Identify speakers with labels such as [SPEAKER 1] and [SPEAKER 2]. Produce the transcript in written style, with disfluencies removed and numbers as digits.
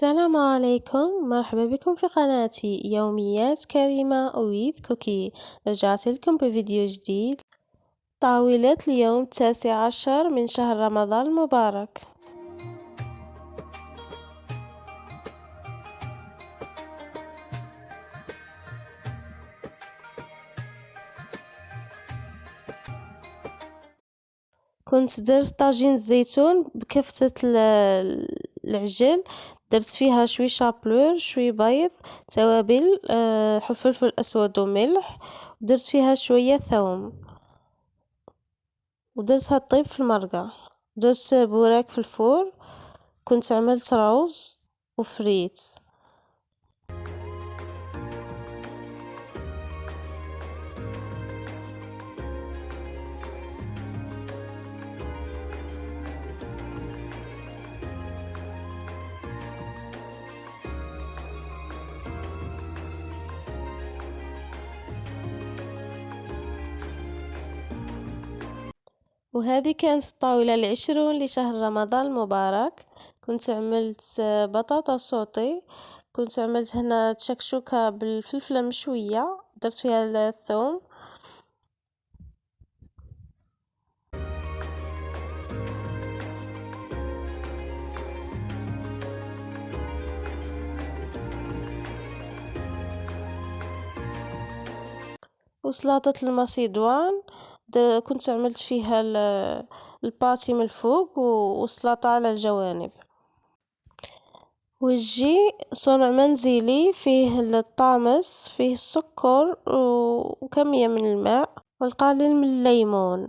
[SPEAKER 1] السلام عليكم، مرحبا بكم في قناتي يوميات كريمة with كوكي. رجعت لكم بفيديو جديد. طاولة اليوم 19 من شهر رمضان المبارك. كنت درت طاجين الزيتون بكفتة العجل، درت فيها شوي شابلور، شوي بيض، توابل، فلفل أسود وملح، ودرت فيها شوية ثوم، ودرتها تطيب في المرقة. درت بوراك في الفور، كنت عملت روز وفريت. وهذه كانت الطاولة العشرون لشهر رمضان المبارك. كنت عملت بطاطا صوتي، كنت عملت هنا تشكشوكة بالفلفلة مشوية، درت فيها الثوم. وسلطة المصيدوان، كنت عملت فيها الباتي من الفوق والسلطة على الجوانب. والجي صنع منزلي، فيه الطامس، فيه السكر وكمية من الماء والقليل من الليمون.